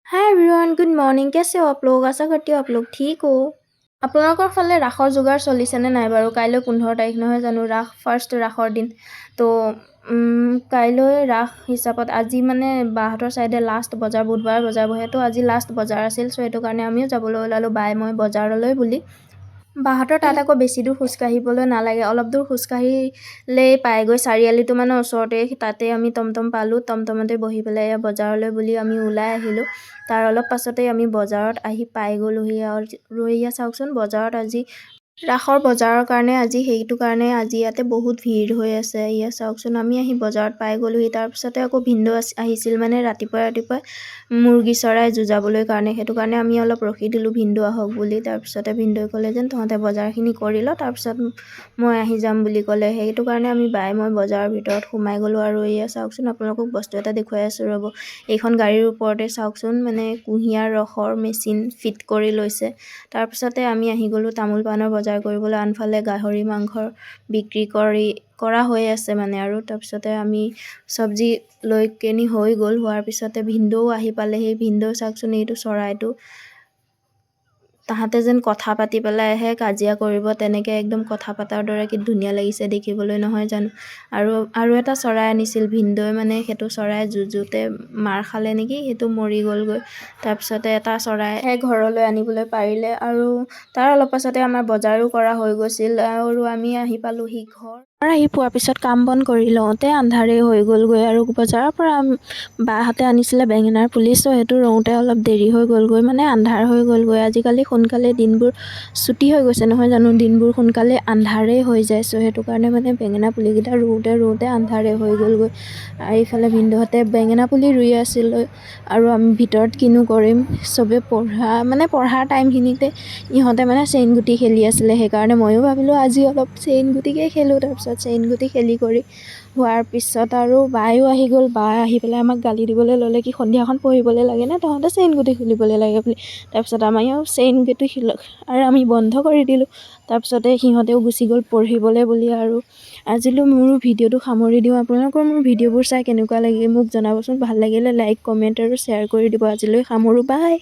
Hi everyone, good morning. कैसे हो आप लोग? आशा करती हो आप लोग ठीक हो। আপোনালোকৰ ফালে ৰাসৰ যোগাৰ চলিছেনে নাই বাৰু? কাইলৈ 15 তাৰিখ নহয় জানো, ৰাস ফাৰ্ষ্ট ৰাসৰ দিন। তো কাইলৈ ৰাস হিচাপত আজি মানে বাহঁতৰ চাইডে লাষ্ট বজাৰ, বুধবাৰ বজাৰ বহে। তো আজি লাষ্ট বজাৰ আছিল, চ' সেইটো কাৰণে আমিও যাবলৈ ওলালোঁ বাই মই বজাৰলৈ বুলি। বাহঁতৰ তাত আকৌ বেছি দূৰ খোজকাঢ়িবলৈ নালাগে, অলপ দূৰ খোজকাঢ়িলেই পায়গৈ। চাৰিআলিটো মানে ওচৰতে, তাতে আমি টমটম পালোঁ, টমটমতে বহি পেলাই বজাৰলৈ বুলি আমি ওলাই আহিলোঁ। তাৰ অলপ পাছতেই আমি বজাৰত আহি পাই গ'লোহি আৰু এয়া চাওকচোন, বজাৰত আজি ৰাসৰ বজাৰৰ কাৰণে সেইটো কাৰণে আজি ইয়াতে বহুত ভিৰ হৈ আছে। এয়া চাওকচোন, আমি আহি বজাৰত পাই গ'লোহি। তাৰপিছতে আকৌ ভিনদেউ আহিছিল মানে ৰাতিপুৱাই মুৰ্গী চৰাই যুঁজাবলৈ কাৰণে। সেইটো কাৰণে আমি অলপ ৰখি দিলোঁ ভিনদেউ আহক বুলি। তাৰপিছতে ভিনদেউয়ে ক'লে যেন তহঁতে বজাৰখিনি কৰি ল, তাৰপিছত মই আহি যাম বুলি ক'লে। সেইটো কাৰণে আমি বাই মই বজাৰৰ ভিতৰত সোমাই গ'লোঁ। আৰু এয়া চাওকচোন, আপোনালোকক বস্তু এটা দেখুৱাই আছোঁ ৰ'ব। এইখন গাড়ীৰ ওপৰতে চাওকচোন, মানে কুঁহিয়াৰ ৰসৰ মেচিন ফিট কৰি লৈছে। তাৰপিছতে আমি আহি গ'লোঁ তামোল পাণৰ বজাৰ কৰিবলৈ। আনফালে গাহৰি মাংসৰ বিক্ৰী কৰা হৈ আছে মানে। আৰু তাৰপিছতে আমি চব্জি লৈ কেনি হৈ গ'ল। হোৱাৰ পিছতে ভিনদেউ আহি পালেহি। ভিনদেউ চাওকচোন, এইটো চৰাইটো তাহাঁতে যেন কথা পাতি পেলাইহে কাজিয়া কৰিব, তেনেকৈ একদম কথা পতাৰ দৰে কি ধুনীয়া লাগিছে দেখিবলৈ, নহয় জানো। আৰু এটা চৰাই আনিছিল ভিনদেউয়ে, মানে সেইটো চৰাই যুঁজোতে মাৰ খালে নেকি, সেইটো মৰি গ'লগৈ। তাৰপিছতে এটা চৰাইহে ঘৰলৈ আনিবলৈ পাৰিলে। আৰু তাৰ অলপ পাছতে আমাৰ বজাৰো কৰা হৈ গৈছিল আৰু আমি আহি পালোঁহি ঘৰ। আহি পোৱাৰ পিছত কাম বন কৰি লওঁতে আন্ধাৰেই হৈ গ'লগৈ। আৰু বজাৰৰ পৰা বাহঁতে আনিছিলে বেঙেনাৰ পুলি, চ' সেইটো ৰওঁতে অলপ দেৰি হৈ গ'লগৈ, মানে আন্ধাৰ হৈ গ'লগৈ। আজিকালি সোনকালে দিনবোৰ ছুটি হৈ গৈছে, নহয় জানো, দিনবোৰ সোনকালে আন্ধাৰেই হৈ যায়। চ' সেইটো কাৰণে মানে বেঙেনা পুলিকেইটা ৰুওঁতে আন্ধাৰেই হৈ গ'লগৈ। আৰু এইফালে ভিনদেউহঁতে বেঙেনা পুলি ৰুই আছিলে আৰু আমি ভিতৰত কিনো কৰিম, চবেই পঢ়াৰ টাইমখিনিতে ইহঁতে মানে চেইন গুটি খেলি আছিলে। সেইকাৰণে ময়ো ভাবিলোঁ আজি অলপ চেইন গুটিকে খেলোঁ। তাৰপিছত চেইন গুটি খেলি কৰি হোৱাৰ পিছত আৰু বায়ো আহি গ'ল। বাই আহি পেলাই আমাক গালি দিবলৈ ল'লে কি সন্ধিয়াখন পঢ়িবলৈ লাগে নে, তহঁতে চেইন গুটি খেলিবলৈ লাগে বুলি। তাৰপিছত আমাৰো চেইন গুটি আৰু আমি বন্ধ কৰি দিলোঁ। তাৰপিছতে সিহঁতেও গুচি গ'ল পঢ়িবলৈ বুলি। আৰু আজিলৈ মোৰো ভিডিঅ'টো সামৰি দিওঁ। আপোনালোকৰ মোৰ ভিডিঅ'বোৰ চাই কেনেকুৱা লাগে মোক জনাবচোন। ভাল লাগিলে লাইক, কমেণ্ট আৰু শ্বেয়াৰ কৰি দিব। আজিলৈ সামৰোঁ, বাই।